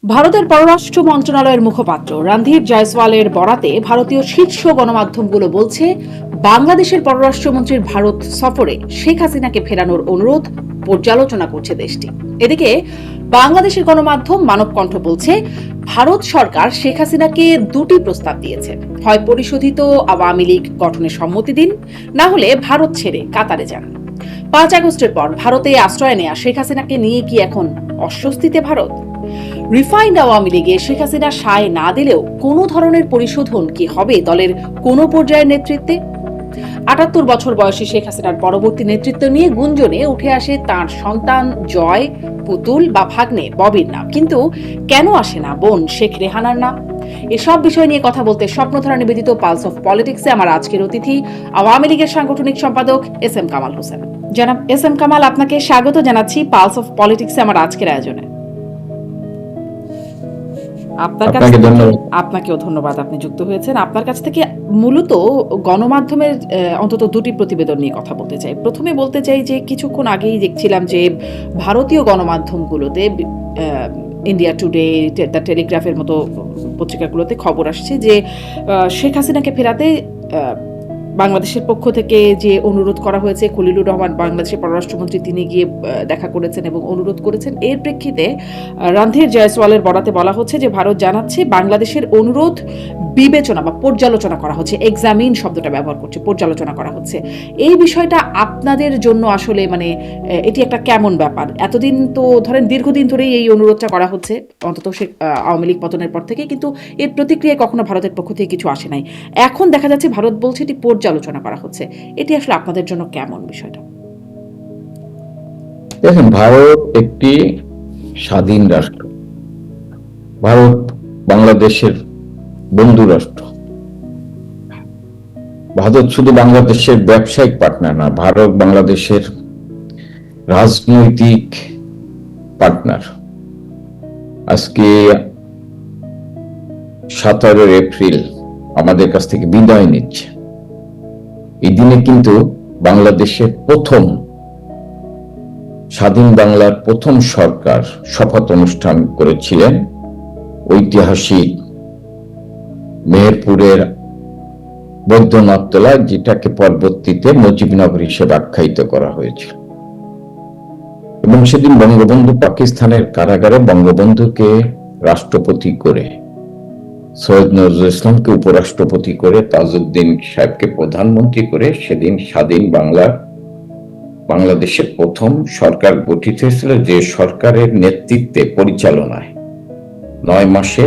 ভারতের পররাষ্ট্র মন্ত্রণালয়ের মুখপাত্র রণধীর জয়সওয়ালের বরাতে ভারতীয় শীর্ষ গণমাধ্যমগুলো বলছে, বাংলাদেশের পররাষ্ট্রমন্ত্রীর ভারত সফরে শেখ হাসিনাকে ফেরানোর অনুরোধ পর্যালোচনা করছে দেশটি। এদিকে বাংলাদেশের গণমাধ্যম মানবকণ্ঠ বলছে, ভারত সরকার শেখ হাসিনাকে দুটি প্রস্তাব দিয়েছে, হয় পরিশোধিত আওয়ামী লীগ গঠনের সম্মতি দিন, না হলে ভারত ছেড়ে কাতারে যান। 5 আগস্টের পর ভারতে আশ্রয় নেয়া শেখ হাসিনাকে নিয়ে কি এখন অস্বস্তিতে ভারত? রিফাইন্ড আওয়ামী লীগে শেখ হাসিনা সায় না দিলেও কোনো ধরনের পরিশোধন কি হবে দলের কোনো পর্যায়ের নেতৃত্বে? 78 বছর বয়সী শেখ হাসিনার পরবর্তী নেতৃত্ব নিয়ে গুঞ্জনে উঠে আসে তার সন্তান জয়, পুতুল বা ভাগ্নে ববির নাম, কিন্তু কেন আসে না বোন শেখ রেহানার নাম? এসব বিষয় নিয়ে কথা বলতে স্বপ্নধারা নিবেদিত পালস অফ পলিটিক্সে আমার আজকের অতিথি আওয়ামী লীগের সাংগঠনিক সম্পাদক এস এম কামাল হোসেন। জনাব এস এম কামাল, আপনাকে স্বাগত জানাচ্ছি পালস অফ পলিটিক্সে আমার আজকের আয়োজনে। আপনাকেও ধন্যবাদ, আপনি যুক্ত হয়েছেন। আপনার কাছ থেকে মূলত গণমাধ্যমের অন্তত দুটি প্রতিবেদন নিয়ে কথা বলতে চাই। প্রথমে বলতে চাই যে কিছুক্ষণ আগেই দেখছিলাম যে ভারতীয় গণমাধ্যমগুলোতে ইন্ডিয়া টুডে, দ্য টেলিগ্রাফের মতো পত্রিকাগুলোতে খবর আসছে যে শেখ হাসিনাকে ফেরাতে বাংলাদেশের পক্ষ থেকে যে অনুরোধ করা হয়েছে, খলিলুর রহমান বাংলাদেশের পররাষ্ট্রমন্ত্রী তিনি গিয়ে দেখা করেছেন এবং অনুরোধ করেছেন। এর প্রেক্ষিতে রণধীর জয়সওয়ালের বরাতে বলা হচ্ছে যে ভারত জানাচ্ছে বাংলাদেশের অনুরোধ বিবেচনা বা পর্যালোচনা করা হচ্ছে, এক্সামিন শব্দটা ব্যবহার করছে, পর্যালোচনা করা হচ্ছে। এই বিষয়টা আপনাদের জন্য আসলে মানে এটি একটা কেমন ব্যাপার? এতদিন তো ধরেন দীর্ঘদিন ধরেই এই অনুরোধটা করা হচ্ছে, অন্তত সে আওয়ামী লীগ পতনের পর থেকে, কিন্তু এর প্রতিক্রিয়ায় কখনো ভারতের পক্ষ থেকে কিছু আসে নাই। এখন দেখা যাচ্ছে ভারত বলছে এটি পর্যালোচনা করা হচ্ছে। এটি আসলে আপনাদের জন্য কেমন বিষয়টা? দেখেন, ভারত একটি স্বাধীন রাষ্ট্র। ভারত বাংলাদেশের বন্ধু রাষ্ট্র। ভারত শুধু বাংলাদেশের ব্যবসায়িক পার্টনার না, ভারত বাংলাদেশের রাজনৈতিক পার্টনার। আজকে 17 এপ্রিল আমাদের কাছ থেকে বিদায় নিচ্ছে। এই দিনে কিন্তু বাংলাদেশের প্রথম স্বাধীন বাংলার প্রথম সরকার শপথ অনুষ্ঠান করেছিলেন ঐতিহাসিক মেহেরপুরের বৈদ্যনাথতলা, যেটাকে পরবর্তীতে মুজিবনগর হিসেবে আখ্যায়িত করা হয়েছিল। এবং সেদিন বঙ্গবন্ধু পাকিস্তানের কারাগারে বঙ্গবন্ধুকে রাষ্ট্রপতি করে, সৈয়দ নজরুল ইসলামকে উপরাষ্ট্রপতি করে, তাজউদ্দিন সাহেবকে প্রধানমন্ত্রী করে সেদিন স্বাধীন বাংলাদেশের প্রথম সরকার গঠিত হয়েছিল, যে সরকারের নেতৃত্বে পরিচালনায় 9 মাসে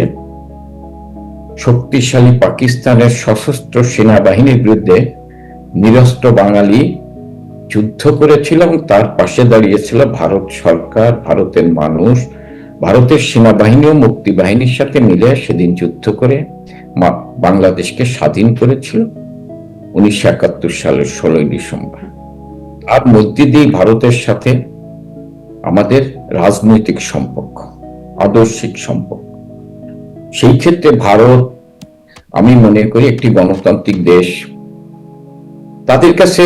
শক্তিশালী পাকিস্তানের সশস্ত্র সেনাবাহিনীর বিরুদ্ধে নিরস্ত্র বাঙালি যুদ্ধ করেছিল এবং তার পাশে দাঁড়িয়েছিল ভারত সরকার, ভারতের মানুষ, ভারতের সেনাবাহিনী ও মুক্তিবাহিনীর সাথে মিলে সেদিন যুদ্ধ করে বাংলাদেশকে স্বাধীন করেছিল 1971 সালের 16 ডিসেম্বর। তার মধ্যে দিয়ে ভারতের সাথে আমাদের রাজনৈতিক সম্পর্ক, আদর্শিক সম্পর্ক। সেই ক্ষেত্রে ভারত, আমি মনে করি, একটি গণতান্ত্রিক দেশ। তাদের কাছে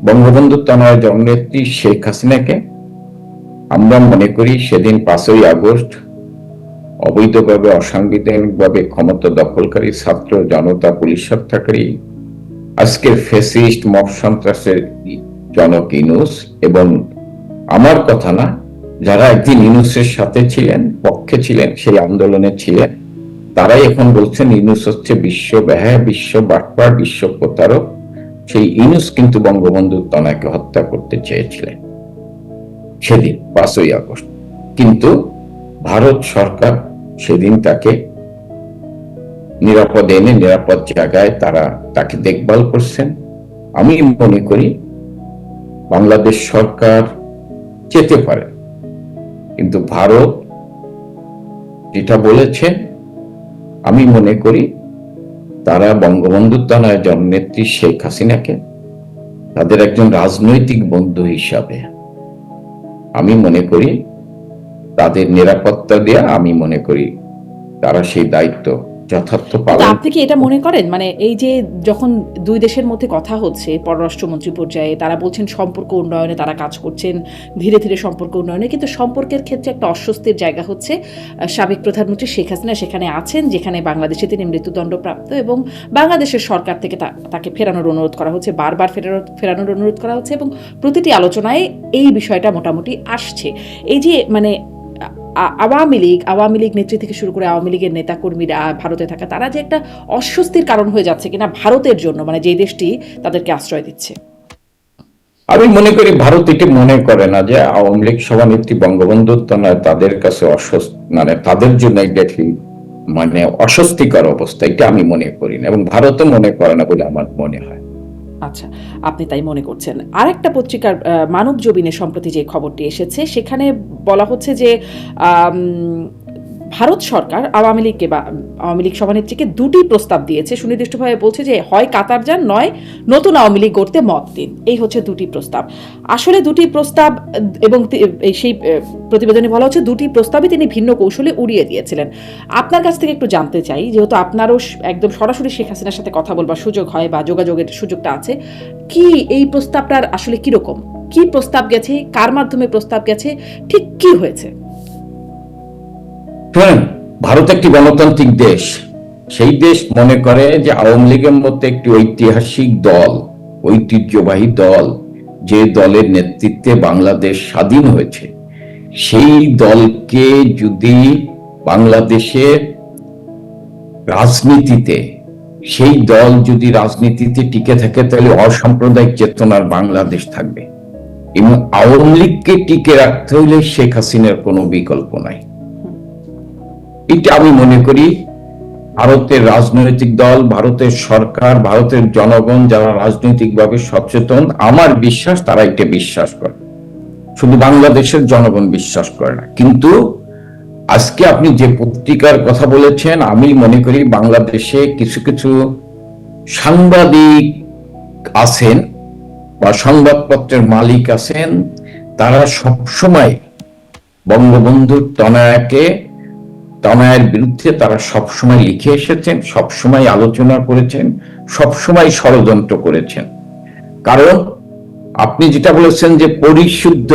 বঙ্গবন্ধু তনয় জননেত্রী শেখ হাসিনাকে আমরা মনে করি সেদিন 5ই আগস্ট অবৈধভাবে, অসাংবিধানিকভাবে ক্ষমতা দখলকারী ছাত্র জনতা, পুলিশ হত্যাকারী, আজকের ফ্যাসিস্ট মব সন্ত্রাসের জনক ইউনূস, এবং আমার কথা না, যারা একদিন ইউনূসের সাথে ছিলেন, পক্ষে ছিলেন, সেই আন্দোলনে ছিলেন, তারাই এখন বলছেন ইউনূস হচ্ছে বিশ্ব ব্যয়, বিশ্ব বাটপার, বিশ্ব প্রতারক। সেই ইউনূস কিন্তু বঙ্গবন্ধু তনয়কে হত্যা করতে চেয়েছিলেন সেদিন 5ই আগস্ট। কিন্তু ভারত সরকার সেদিন তাকে নিরাপদে এনে নিরাপদ জায়গায় তারা তাকে দেখভাল করছেন। আমি মনে করি বাংলাদেশ সরকার যেতে পারে, কিন্তু ভারত যেটা বলেছে, আমি মনে করি তারা বঙ্গবন্ধু তনয় জননেত্রী শেখ হাসিনাকে তাদের একজন রাজনৈতিক বন্ধু হিসাবে আমি মনে করি তাদের নিরাপত্তা দেয়া, আমি মনে করি তারা সেই দায়িত্ব যথার্থ কিন্তু পালন। আপনি কি এটা মনে করেন, মানে এই যে যখন দুই দেশের মধ্যে কথা হচ্ছে পররাষ্ট্রমন্ত্রী পর্যায়ে, তারা বলছেন সম্পর্ক উন্নয়নে তারা কাজ করছেন, ধীরে ধীরে সম্পর্ক উন্নয়নে, কিন্তু সম্পর্কের ক্ষেত্রে একটা অস্বস্তির জায়গা হচ্ছে সাবেক প্রধানমন্ত্রী শেখ হাসিনা সেখানে আছেন, যেখানে বাংলাদেশে তিনি মৃত্যুদণ্ডপ্রাপ্ত, এবং বাংলাদেশের সরকার থেকে তাকে ফেরানোর অনুরোধ করা হচ্ছে, বারবার ফেরানোর অনুরোধ করা হচ্ছে, এবং প্রতিটি আলোচনায় এই বিষয়টা মোটামুটি আসছে। এই যে মানে আওয়ামী লীগ নেত্রী থেকে শুরু করে আওয়ামী লীগের নেতাকর্মীরা ভারতে থাকা, তারা যে একটা অস্বস্তির কারণ হয়ে যাচ্ছে কিনা ভারতের জন্য, মানে যে দেশটি তাদেরকে আশ্রয় দিচ্ছে। আমি মনে করি ভারত এটি মনে করে না যে আওয়ামী লীগ সভানেত্রী বঙ্গবন্ধুর তো নয়, তাদের কাছে মানে তাদের জন্য এটা কি মানে অস্বস্তিকর অবস্থা, এটা আমি মনে করি না, এবং ভারতও মনে করে না বলে আমার মনে হয়। আচ্ছা, আপনি তাই মনে করছেন। আরেকটা পত্রিকার মানব জমিনে সম্প্রতি যে খবরটি এসেছে, সেখানে বলা হচ্ছে যে ভারত সরকার আওয়ামী লীগ সভানেত্রীকে দুটি প্রস্তাব দিয়েছে, সুনির্দিষ্টভাবে বলছে যে হয় কাতার যান, নয় নতুন আওয়ামী লীগ গড়তে মত দিন। এই হচ্ছে দুটি প্রস্তাব। আসলে দুটি প্রস্তাব, এবং সেই প্রতিবেদনে বলা হচ্ছে দুটি প্রস্তাবই তিনি ভিন্ন কৌশলে উড়িয়ে দিয়েছিলেন। আপনার কাছ থেকে একটু জানতে চাই, যেহেতু আপনারও একদম সরাসরি শেখ হাসিনার সাথে কথা বলবার সুযোগ হয় বা যোগাযোগের সুযোগটা আছে, কি এই প্রস্তাবটার আসলে কিরকম, কি প্রস্তাব গেছে, কার মাধ্যমে প্রস্তাব গেছে, ঠিক কি হয়েছে? ভারত একটি গণতান্ত্রিক দেশ। সেই দেশ মনে করে যে আওয়ামী লীগের মধ্যে একটি ঐতিহাসিক দল, ঐতিহ্যবাহী দল, যে দলের নেতৃত্বে বাংলাদেশ স্বাধীন হয়েছে, সেই দলকে যদি বাংলাদেশের রাজনীতিতে, সেই দল যদি রাজনীতিতে টিকে থাকে, তাহলে অসাম্প্রদায়িক চেতনার বাংলাদেশ থাকবে, এবং আওয়ামী লীগকে টিকে রাখতে হলে শেখ হাসিনার কোনো বিকল্প নাই। এটা আমি মনে করি ভারতের রাজনৈতিক দল, ভারতের সরকার, ভারতের জনগণ যারা রাজনৈতিকভাবে সচেতন, আমার বিশ্বাস তারা এটা বিশ্বাস করে, শুধু বাংলাদেশের জনগণ বিশ্বাস করে না। কিন্তু আজকে আপনি যে পত্রিকার কথা বলেছেন, আমি মনে করি বাংলাদেশে কিছু কিছু সাংবাদিক আছেন বা সংবাদপত্রের মালিক আছেন, তারা সবসময় বঙ্গবন্ধুর তনয়ের বিরুদ্ধে তারা সবসময় লিখে এসেছেন, সবসময় আলোচনা করেছেন, সবসময় ষড়যন্ত্র করেছেন। কারণ আপনি যেটা বলেছেন যে পরিশুদ্ধ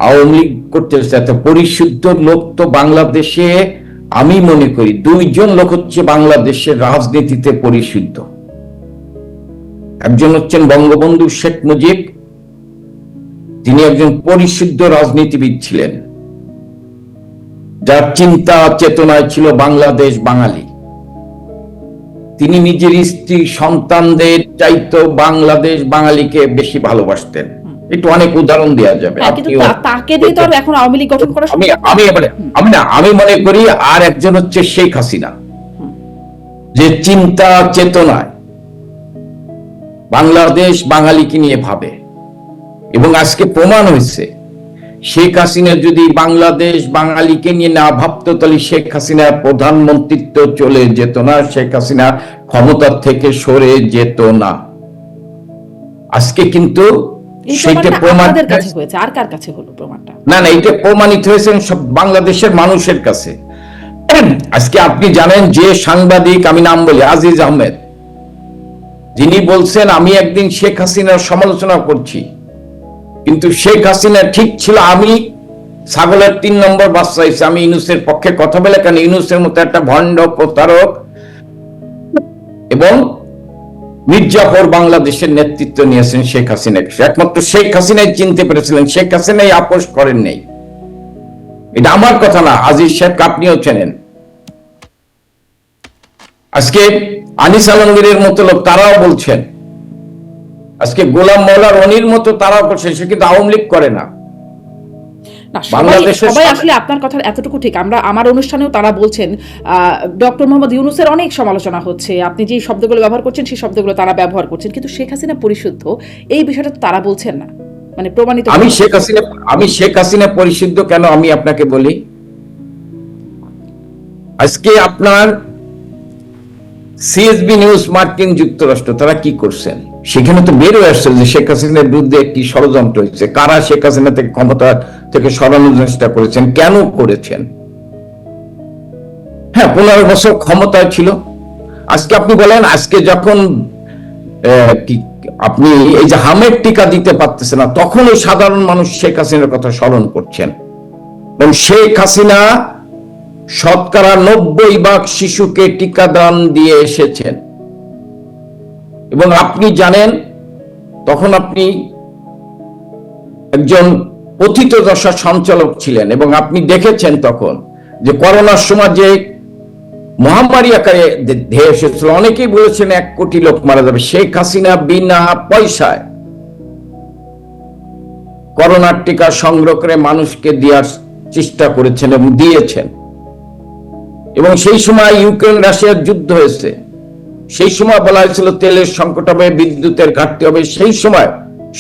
আওয়ামী লীগ করতে চাইতে, পরিশুদ্ধ লোক তো বাংলাদেশে আমি মনে করি দুইজন লোক হচ্ছে বাংলাদেশের রাজনীতিতে পরিশুদ্ধ। একজন হচ্ছেন বঙ্গবন্ধু শেখ মুজিব, তিনি একজন পরিশুদ্ধ রাজনীতিবিদ ছিলেন, যার চিন্তা চেতনায় ছিল বাংলাদেশ বাঙালি। তিনি নিজের স্ত্রী সন্তানদের চাইতো বাংলাদেশ বাঙালিকে বেশি ভালোবাসতেন। একটু অনেক উদাহরণ দেওয়া যাবে। আমি মনে করি আর একজন হচ্ছে শেখ হাসিনা, যে চিন্তা চেতনায় বাংলাদেশ বাঙালিকে নিয়ে ভাবে, এবং আজকে প্রমাণ হয়েছে শেখ হাসিনা যদি বাংলাদেশ বাঙালিকে নিয়ে না ভাবতো, তাহলে শেখ হাসিনার প্রধানমন্ত্রিত্ব চলে যেত না, শেখ হাসিনা ক্ষমতা থেকে সরে যেত না। আজকে কিন্তু সেটা প্রমাণিত হয়েছে। আর কার কাছে হলো প্রমাণটা? না, এটা প্রমাণিত হয়েছে সব বাংলাদেশের মানুষের কাছে। আজকে আপনি জানেন যে সাংবাদিক, আমি নাম বলি, আজিজ আহমেদ, যিনি বলছেন আমি একদিন শেখ হাসিনার সমালোচনা করছি, কিন্তু শেখ হাসিনা ঠিক ছিল, আমি ছাগলের 3 নম্বর বাচ্চা হয়েছে, আমি ইউনূসের পক্ষে কথা বলে, কারণ ইউনূসের মতো একটা ভণ্ড প্রতারক এবং মির্জাফর বাংলাদেশের নেতৃত্ব নিয়েছেন শেখ হাসিনাকে। একমাত্র শেখ হাসিনাই চিনতে পেরেছিলেন, শেখ হাসিনাই আপোষ করেন নাই। এটা আমার কথা না, আজিজ সাহেব আপনিও চেনেন। আজকে আনিস আলমগীরের মতো লোক তারাও বলছেন, আজকে গোলাম মওলা রনির মতো তারাও করছে, সে কিন্তু আওয়ামী লীগ করে না। সবাই আসলে আপনার কথা এতটুকু ঠিক। আমার অনুষ্ঠানেও তারা বলছেন ডক্টর মোহাম্মদ ইউনূসের অনেক সমালোচনা হচ্ছে, আপনি যে শব্দগুলো ব্যবহার করছেন সেই শব্দগুলো তারা ব্যবহার করছেন, কিন্তু শেখ হাসিনা পরিশুদ্ধ এই বিষয়টা তারা বলছেন না, মানে প্রমাণিত। আমি শেখ হাসিনা পরিশুদ্ধ কেন আমি আপনাকে বলি। আজকে আপনার সিএসবি নিউজ, মার্কিন যুক্তরাষ্ট্র, তারা কি করছেন, সেখানে তো বের হয়ে আসছে যে শেখ হাসিনার বিরুদ্ধে একটি ষড়যন্ত্র হয়েছে, কারা শেখ হাসিনা থেকে ক্ষমতা থেকে সরানোর চেষ্টা করেছেন, কেন করেছেন। হ্যাঁ, 15 বছর ক্ষমতায় ছিল। আজকে আপনি বলেন, আজকে যখন আপনি এই যে হামের টিকা দিতে পারতেছে না, তখন ওই সাধারণ মানুষ শেখ হাসিনার কথা স্মরণ করছেন। এবং শেখ হাসিনা 90% শিশুকে টিকাদান দিয়ে এসেছেন। এবং আপনি জানেন, তখন আপনি একজন পতিতদশা সঞ্চালক ছিলেন এবং আপনি দেখেছেন তখন যে করোনার সময় যে মহামারী আকারে ধেয়ে এসেছিল, অনেকেই বলেছেন 1 কোটি লোক মারা যাবে। শেখ হাসিনা বিনা পয়সায় করোনার টিকা সংগ্রহ করে মানুষকে দেওয়ার চেষ্টা করেছেন এবং দিয়েছেন। এবং সেই সময় ইউক্রেন রাশিয়ার যুদ্ধ হয়েছে, সেই সময় বলা হয়েছিল তেলের সংকট হবে, বিদ্যুতের ঘাটতি হবে। সেই সময়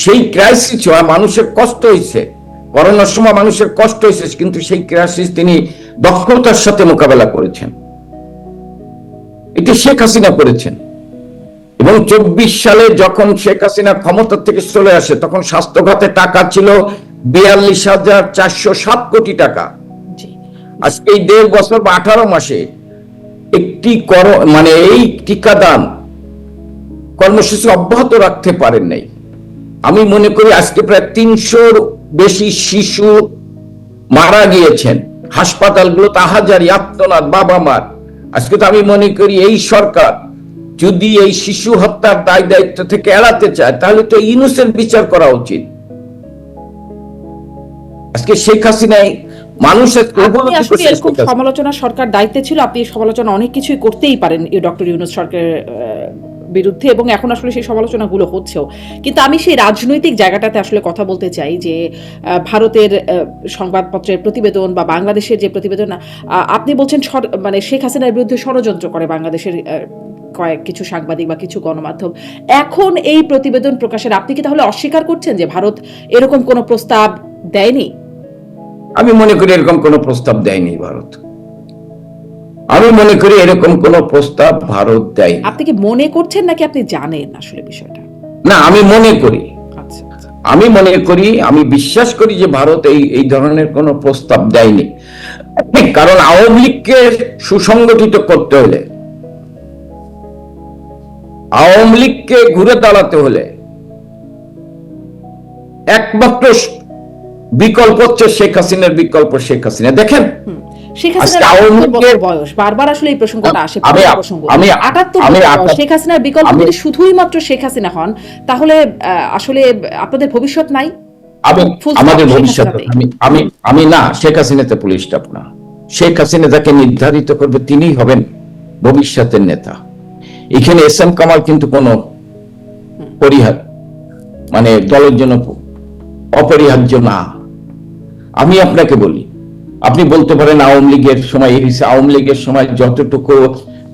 সেই ক্রাইসিস মানুষের কষ্ট হয়েছে, করোনার সময় মানুষের কষ্ট হয়েছে, কিন্তু সেই ক্রাইসিস তিনি দক্ষতার সাথে মোকাবেলা করেছেন। এটি শেখ হাসিনা করেছেন। এবং 24 সালে যখন শেখ হাসিনা ক্ষমতা থেকে চলে আসে, তখন স্বাস্থ্য খাতে টাকা ছিল 42,407 কোটি টাকা। আজকে এই 1.5 বছর বা 18 মাসে একটি এই টিকাদান কর্মসূচি অব্যাহত রাখতে পারেন নাই। আমি মনে করি আজকে প্রায় 300-র বেশি শিশু মারা গিয়েছেন হাসপাতালগুলোতে, আহাজারি আত্মনাদ বাবা মার। আজকে তো আমি মনে করি এই সরকার যদি এই শিশু হত্যার দায় দায়িত্ব থেকে এড়াতে চায়, তাহলে তো ইউনূসের বিচার করা উচিত। আজকে শেখ হাসিনাই মানুষের সমালোচনা সরকার দায়িত্বে ছিল, আপনি সমালোচনা অনেক কিছুই করতেই পারেন ডক্টর ইউনূস সরকারের বিরুদ্ধে, এবং এখন আসলে সেই সমালোচনাগুলো হচ্ছেও। কিন্তু আমি সেই রাজনৈতিক জায়গাটাতে আসলে কথা বলতে চাই যে ভারতের সংবাদপত্রের প্রতিবেদন বা বাংলাদেশের যে প্রতিবেদন, আপনি বলছেন মানে শেখ হাসিনার বিরুদ্ধে ষড়যন্ত্র করে বাংলাদেশের কিছু সাংবাদিক বা কিছু গণমাধ্যম। এখন এই প্রতিবেদন প্রকাশের আপনি কি তাহলে অস্বীকার করছেন যে ভারত এরকম কোনো প্রস্তাব দেয়নি? আমি মনে করি এরকম কোনো প্রস্তাব দেয়নি ভারত। আমি মনে করি এরকম কোনো প্রস্তাব ভারত দেয়নি। আপনি কি মনে করছেন নাকি আপনি জানেন আসলে বিষয়টা? না, আমি মনে করি। আচ্ছা, আমি মনে করি, আমি বিশ্বাস করি যে ভারত এই ধরনের কোনো প্রস্তাব দেয়নি। কারণ আওয়ামী লীগকে সুসংগঠিত করতে হলে, আওয়ামী লীগকে ঘুরে দাঁড়াতে হলে একমাত্র বিকল্প হচ্ছে শেখ হাসিনার বিকল্প শেখ হাসিনা। দেখেন, শেখ হাসিনার বয়স বারবার আসলে এই প্রসঙ্গটা আসে। 78 শেখ হাসিনার বিকল্প যদি শুধুই মাত্র শেখ হাসিনা হন, তাহলে আসলে আপনাদের ভবিষ্যৎ নাই। আমাদের ভবিষ্যৎ আমি না, শেখ হাসিনাতে পুলিশ স্টাফ না। শেখ হাসিনা যাকে নির্ধারিত করবে তিনিই হবেন ভবিষ্যতের নেতা। এখানে এস এম কামাল কিন্তু কোন দলের জন্য অপরিহার্য না। আমি আপনাকে বলি, আপনি বলতে পারেন আওয়ামী লীগের সময় আওয়ামী লীগের সময় যতটুকু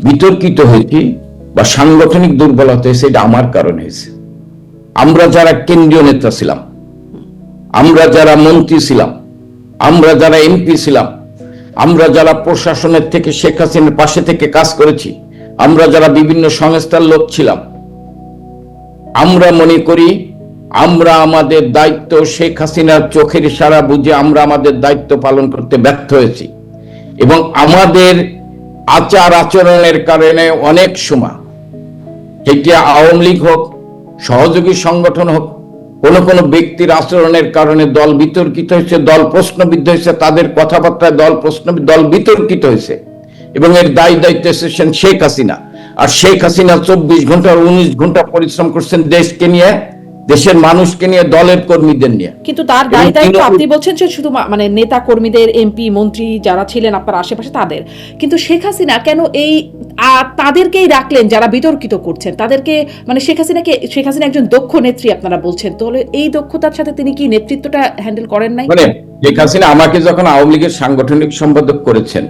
বিতর্কিত হয়েছে বা সাংগঠনিক দুর্বলতা হয়েছে, এটা আমার কারণে হয়েছে। আমরা যারা কেন্দ্রীয় নেতা ছিলাম, আমরা যারা মন্ত্রী ছিলাম, আমরা যারা এমপি ছিলাম, আমরা যারা প্রশাসনের থেকে শেখ হাসিনার পাশে থেকে কাজ করেছি, আমরা যারা বিভিন্ন সংস্থার লোক ছিলাম, আমরা মনে করি আমরা আমাদের দায়িত্ব শেখ হাসিনার চোখের ইশারা বুঝে আমরা আমাদের দায়িত্ব পালন করতে ব্যর্থ হয়েছি। এবং আমাদের আচার আচরণের কারণে অনেক সময়, সেটা আওয়ামী লীগ হোক, সহযোগী সংগঠন হোক, কোন কোন ব্যক্তির আচরণের কারণে দল বিতর্কিত হয়েছে, দল প্রশ্নবিদ্ধ হয়েছে, তাদের কথাবার্তায় দল বিতর্কিত হয়েছে। এবং এর দায়িত্ব এসেছেন শেখ হাসিনা। আর শেখ হাসিনা 24 ঘন্টা 19 ঘন্টা পরিশ্রম করছেন দেশকে নিয়ে, দেশের মানুষকে নিয়ে, দলের কর্মীদের নিয়ে। কিন্তু তার দায়িত্ব আপনি বলছেন যে শুধু মানে নেতা কর্মীদের, এমপি মন্ত্রী যারা ছিলেন আপনার আশেপাশে তাদের, কিন্তু শেখ হাসিনা কেন তাদেরকেই রাখলেন যারা বিতর্কিত করছেন তাদেরকে? মানে শেখ হাসিনা একজন দক্ষ নেত্রী আপনারা বলছেন, তাহলে এই দক্ষতার সাথে তিনি কি নেতৃত্বটা হ্যান্ডেল করেন নাই? মানে শেখ হাসিনা আমাকে যখন আওয়ামী লীগের সাংগঠনিক সম্পাদক করেছেন,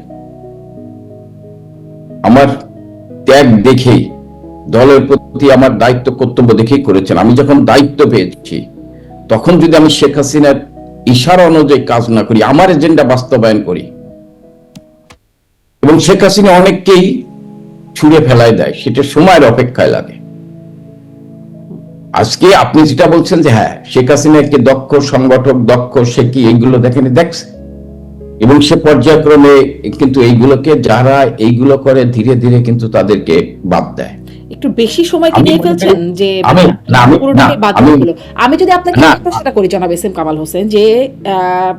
আমার ত্যাগ দেখেই, দলের প্রতি আমার দায়িত্ব কর্তব্য দেখেই করেছেন। আমি যখন দায়িত্ব পেয়েছি, তখন যদি আমি শেখ হাসিনার ইশারা অনুযায়ী কাজ না করি, আমার এজেন্ডা বাস্তবায়ন করি, এবং শেখ হাসিনা অনেককেই ছুঁড়ে ফেলায় দেয়, সেটা সময়ের অপেক্ষায় লাগে। আজকে আপনি যেটা বলছেন যে হ্যাঁ শেখ হাসিনা একটি দক্ষ সংগঠক, দক্ষ, সে কি এইগুলো দেখেছে, এবং সে পর্যায়ক্রমে কিন্তু এইগুলোকে যারা এইগুলো করে ধীরে ধীরে কিন্তু তাদেরকে বাদ দেয়। একটু বেশি সময় কি নিয়ে ফেলছেন যে পুরোটাকে বাদ হলো? আমি যদি আপনাকে প্রশ্নটা করি জনাব এস এম কামাল হোসেন, যে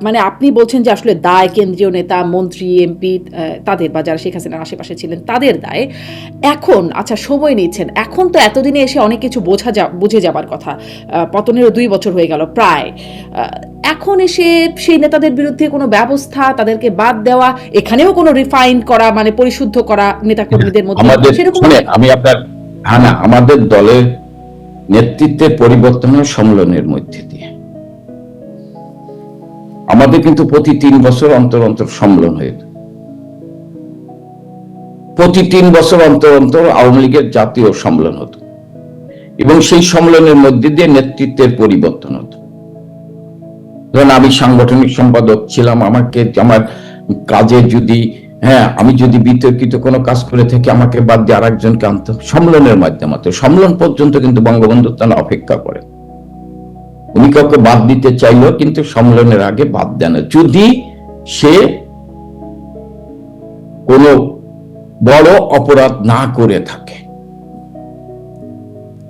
মানে আপনি বলছেন যে আসলে দায় কেন্দ্রীয় নেতা, মন্ত্রী, এমপি তাদের, বা যারা শেখ হাসিনার আশেপাশে ছিলেন তাদের দায়। এখন আচ্ছা সময় নিচ্ছেন, এখন তো এতদিনে এসে অনেক কিছু বুঝে যাবার কথা, পতনেরও 2 বছর হয়ে গেল প্রায়। এখন এসে সেই নেতাদের বিরুদ্ধে কোনো ব্যবস্থা, তাদেরকে বাদ দেওয়া, এখানেও কোনো রিফাইন করা মানে পরিশুদ্ধ করা নেতাকর্মীদের মধ্যে সেরকম? আমি আপনার না, আমাদের দলের নেতৃত্বের পরিবর্তনের সম্মেলনের মধ্যে দিয়ে আমাদের কিন্তু প্রতি 3 বছর অন্তর অন্তর সম্মেলন হয়ে, প্রতি 3 বছর অন্তর অন্তর আওয়ামী লীগের জাতীয় সম্মেলন হতো এবং সেই সম্মেলনের মধ্যে দিয়ে নেতৃত্বের পরিবর্তন হতো। ধরুন আমি সাংগঠনিক সম্পাদক ছিলাম, আমাকে আমার কাজে যদি আমি যদি বিতর্কিত কোনো কাজ করে থাকি আমাকে বাদ দিয়ে আরেকজনকে আনতে সম্মেলনের মাধ্যমে। সম্মেলন পর্যন্ত কিন্তু বঙ্গবন্ধু তারা অপেক্ষা করে, উনি কাউকে বাদ দিতে চাইলেও কিন্তু সম্মেলনের আগে বাদ দেন যদি সে কোনো বড় অপরাধ না করে থাকে।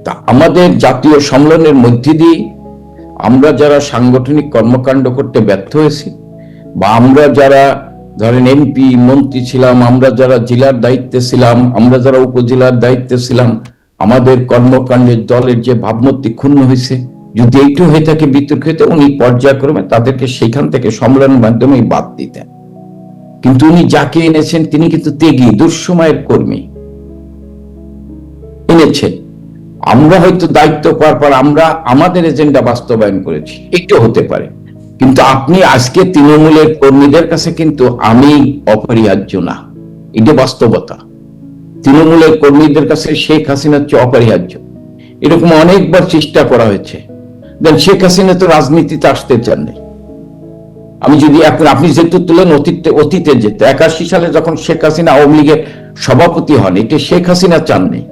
তা আমাদের জাতীয় সম্মেলনের মধ্যে দিয়ে আমরা যারা সাংগঠনিক কর্মকাণ্ড করতে ব্যর্থ হয়েছি, বা আমরা যারা ধরেন এমপি মন্ত্রী ছিলাম, আমরা যারা জেলার দায়িত্বে ছিলাম, আমরা যারা উপজেলার দায়িত্বে ছিলাম, আমাদের কর্মকাণ্ডের দলের যে ভাবমূর্তি ক্ষুণ্ণ হয়েছে, যদি এইটু হয়ে থাকে বিতর্ক হইতে, উনি পর্যায়ক্রমে তাদেরকে সেখান থেকে সম্মেলনের মাধ্যমে বাদ দিতেন। কিন্তু উনি যাকে এনেছেন তিনি কিন্তু ত্যাগী দুঃসময়ের কর্মী এনেছেন। আমরা হয়তো দায়িত্ব পাওয়ার পর আমরা আমাদের এজেন্ডা বাস্তবায়ন করেছি, একটু হতে পারে, কিন্তু আপনি আজকে তৃণমূলের কর্মীদের কাছে কিন্তু আমি অপরিহার্য না, এটা বাস্তবতা। তৃণমূলের কর্মীদের কাছে শেখ হাসিনা হচ্ছে অপরিহার্য। এরকম অনেকবার চেষ্টা করা হয়েছে, দেন শেখ হাসিনা তো রাজনীতিতে আসতে চাননি। আমি যদি আপনি যেহেতু তুলেন অতীতে যেতে 81 সালে যখন শেখ হাসিনা আওয়ামী লীগের সভাপতি হন, এটা শেখ হাসিনা চাননি।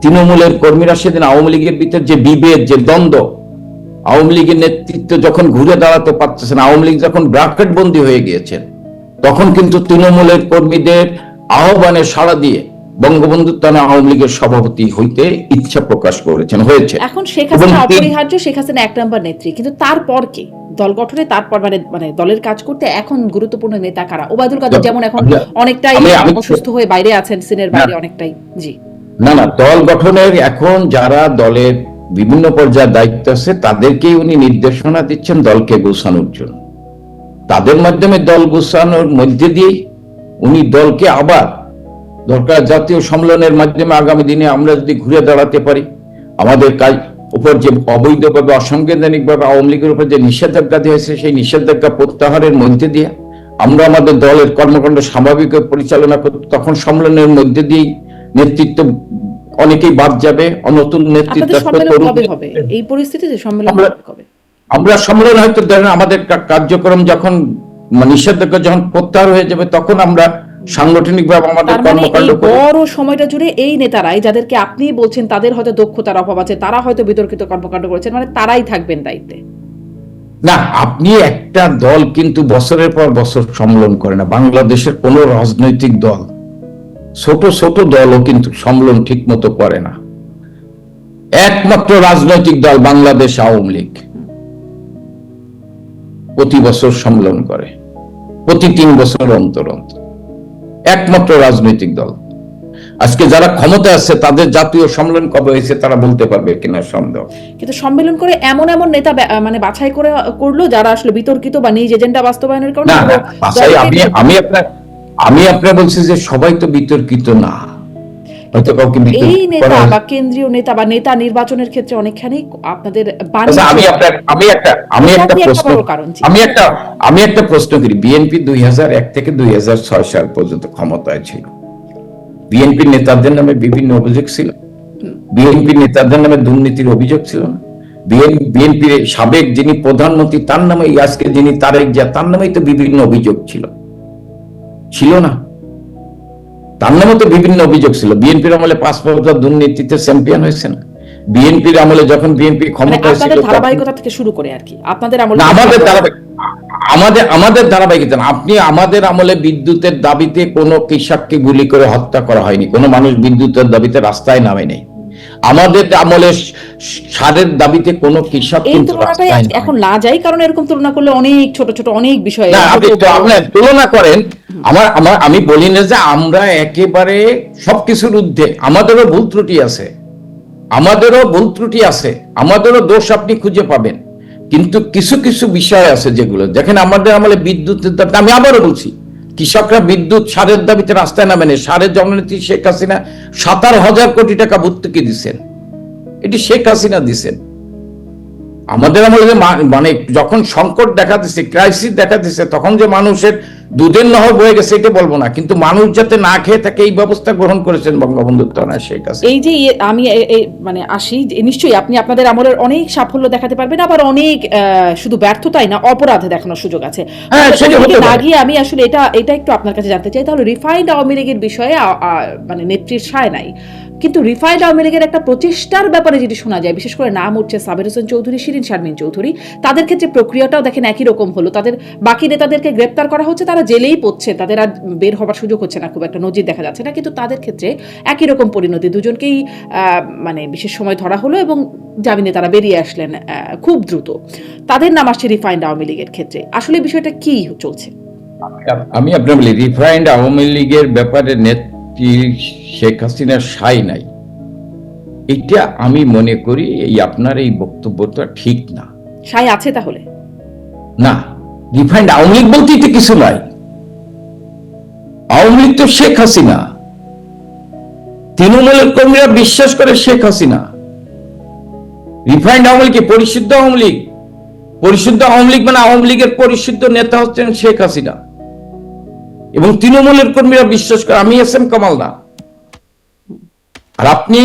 তৃণমূলের কর্মীরা সেদিন আওয়ামী লীগের ভিতর যে বিভেদ, যে দ্বন্দ্ব, আওয়ামী লীগের নেতৃত্ব যখন ঘুরে দাঁড়াতে পারতেছেন, আওয়ামী লীগ যখন ব্র্যাকেট বন্দী হয়ে গিয়েছেন, তখন কিন্তু তৃণমূলের কর্মীদের আহ্বানে সাড়া দিয়ে বঙ্গবন্ধু তারা আওয়ামী লীগের সভাপতি হইতে ইচ্ছা প্রকাশ করেছেন, হয়েছে। এখন শেখ হাসিনা অপরিহার্য, শেখ হাসিনা 1 নম্বর নেত্রী, কিন্তু তারপর কি দল গঠনে, তারপর মানে দলের কাজ করতে এখন গুরুত্বপূর্ণ নেতা কারা? ওবায়দুল কাদের যেমন এখন অনেকটাই অসুস্থ হয়ে বাইরে আছেন, সিনের বাইরে অনেকটাই। জি না, দল গঠনের এখন যারা দলের বিভিন্ন পর্যায়ে দায়িত্ব আছে তাদেরকেই উনি নির্দেশনা দিচ্ছেন দলকে গোছানোর জন্য। তাদের মাধ্যমে দল গোছানোর মধ্যে দিয়ে উনি দলকে আবার দরকার জাতীয় সম্মেলনের মাধ্যমে আগামী দিনে আমরা যদি ঘুরে দাঁড়াতে পারি, আমাদের কাজ উপর যে অবৈধভাবে অসাংবিধানিকভাবে আওয়ামী লীগের উপর যে নিষেধাজ্ঞা দিয়েছে, সেই নিষেধাজ্ঞা প্রত্যাহারের মধ্যে দিয়ে আমরা আমাদের দলের কর্মকাণ্ড স্বাভাবিক পরিচালনা করতে, তখন সম্মেলনের মধ্যে দিয়ে নেতৃত্ব অনেকেই বাদ যাবে, নতুন নেতৃত্ব। এই পরিস্থিতিতে আমরা সম্মেলন হয়তো ধরেন আমাদের কার্যক্রম যখন নিষেধাজ্ঞা যখন প্রত্যাহার হয়ে যাবে, তখন আমরা সাংগঠনিকভাবে আমাদের কর্মকাণ্ড বড় সময়টা জুড়ে এই নেতারাই, যাদেরকে আপনি বলছেন তাদের হয়তো দক্ষতার অভাব আছে, তারা হয়তো বিতর্কিত কর্মকাণ্ড করেছেন, মানে তারাই থাকবেন দায়িত্বে। না, আপনি একটা দল কিন্তু বছরের পর বছর সম্মেলন করে না। বাংলাদেশের কোন রাজনৈতিক দল, ছোট ছোট দলও কিন্তু সম্মেলন ঠিক মতো করে না। একমাত্র রাজনৈতিক দল বাংলাদেশ আওয়ামী লীগ প্রতি বছর সম্মেলন করে, প্রতি 3 বছর অন্তর অন্তর। একমাত্র রাজনৈতিক দল। আজকে যারা ক্ষমতা আছে তাদের জাতীয় সম্মেলন কবে হয়েছে তারা বলতে পারবে কিনা সন্দেহ। কিন্তু সম্মেলন করে এমন নেতা মানে বাছাই করলো যারা আসলে বিতর্কিত বা নিজ এজেন্ডা বাস্তবায়নের কারণে। আমি আপনার বলছি যে সবাই তো বিতর্কিত না, হয়তো কাউকে এই নেতা বা কেন্দ্রীয় নেতা বা নেতা নির্বাচনের ক্ষেত্রে অনেকখানি আপনাদের আমি একটা প্রশ্ন করি। বিএনপি 2001 থেকে 2006 সাল পর্যন্ত ক্ষমতায় ছিল। বিএনপি নেতাদের নামে বিভিন্ন অভিযোগ ছিল, বিএনপি নেতাদের নামে দুর্নীতির অভিযোগ ছিল না? বিএনপির সাবেক যিনি প্রধানমন্ত্রী তার নামে, আজকে যিনি তারেক জিয়া তার নামেই তো বিভিন্ন অভিযোগ ছিল না? তার নামে তো বিভিন্ন অভিযোগ ছিল। বিএনপির আমলে 5 বছর দুর্নীতিতে চ্যাম্পিয়ন হয়েছে না? বিএনপির আমলে যখন বিএনপি ক্ষমতায় ছিল, ধারাবাহিকতা থেকে শুরু করে আর কি আপনাদের আমলে, আমাদের আমাদের ধারাবাহিকতা না। আপনি আমাদের আমলে বিদ্যুতের দাবিতে কোনো কৃষককে গুলি করে হত্যা করা হয়নি, কোনো মানুষ বিদ্যুতের দাবিতে রাস্তায় নামে নেই। আমাদের আমলে সারের দাবিতে কোনো কৃষক এই কিন্তু তুলনাটাই রাস্তায় নামে। এখন না যাই, কারণ এরকম তুলনা করলে অনেক ছোট ছোট অনেক বিষয়। না, আপনি তো আপনার তুলনা করেন। আমি বলি না যে আমরা একেবারে সবকিছুর ঊর্ধ্বে, আমাদেরও ভুল ত্রুটি আছে, আমাদেরও দোষ আপনি খুঁজে পাবেন, কিন্তু কিছু কিছু বিষয় আছে যেগুলো দেখেন আমাদের আমলে বিদ্যুতের দাবিতে, আমি আবারও বলছি, কৃষকরা বিদ্যুৎ সারের দাবিতে রাস্তায় নামেন। সারের জননেত্রী শেখ হাসিনা 17,000 কোটি টাকা ভর্তুকি দিচ্ছেন, এটি শেখ হাসিনা দিচ্ছেন। আমাদের আমলে যে মানে যখন সংকট দেখা দিচ্ছে, ক্রাইসিস দেখা দিচ্ছে, তখন যে মানুষের দুধের নহর বয়ে গেছে এটা বলবো না, কিন্তু মানুষ যাতে না খেয়ে থাকে এই ব্যবস্থা গ্রহণ করেছেন বঙ্গবন্ধু শেখ হাসিনা। এই যে আমি মানে আসি, নিশ্চয়ই আপনি আপনাদের আমলের অনেক সাফল্য দেখাতে পারবেন, আবার অনেক শুধু ব্যর্থতাই না, অপরাধ দেখানোর সুযোগ আছে। না গিয়ে আমি আসলে এটা একটু আপনার কাছে জানতে চাই, তাহলে রিফাইন্ড আওয়ামী লীগের বিষয়ে মানে নেত্রীর সায় নাই, কিন্তু রিফাইন্ড আওয়ামী লীগের একটা প্রচেষ্টার ব্যাপারে যেটি শোনা যায়, বিশেষ করে নাম উঠছে সাবের হোসেন চৌধুরী, শিরিন শারমিন চৌধুরী, তাদের ক্ষেত্রে প্রক্রিয়াটাও দেখেন একই রকম হলো। তাদের বাকি নেতাদেরকে গ্রেপ্তার করা হচ্ছে, তারা জেলেই পড়ছে, তাদের আর বের হবার সুযোগ হচ্ছে না, খুব একটা নজির দেখা যাচ্ছে না, কিন্তু তাদের ক্ষেত্রে একই রকম পরিণতি, দুজনকেই মানে বিশেষ সময় ধরা হলো এবং জামিনে তারা বেরিয়ে আসলেন খুব দ্রুত। তাদের নাম আসছে রিফাইন্ড আওয়ামী লীগের ক্ষেত্রে। আসলে বিষয়টা কি চলছে? আমি আপনার বলি, রিফাইন্ড আওয়ামী লীগের ব্যাপারে নেত্রী শেখ হাসিনার সাই নাই, এটা আমি মনে করি এই আপনার এই বক্তব্যটা ঠিক না। সাই আছে তাহলে? না, রিফাইন্ড আওয়ামী লীগ বলতে তো কিছু নাই। আওয়ামী লীগ তো শেখ হাসিনা, তৃণমূলের কর্মীরা বিশ্বাস করে শেখ হাসিনা। রিফাইন্ড আওয়ামী লীগ পরিশুদ্ধ আওয়ামী লীগ, পরিশুদ্ধ আওয়ামী লীগ মানে আওয়ামী লীগের পরিশুদ্ধ নেতা হচ্ছেন শেখ হাসিনা, এবং তৃণমূলের কর্মীরা বিশ্বাস করে। আমি এস এম কামাল না। আর আপনি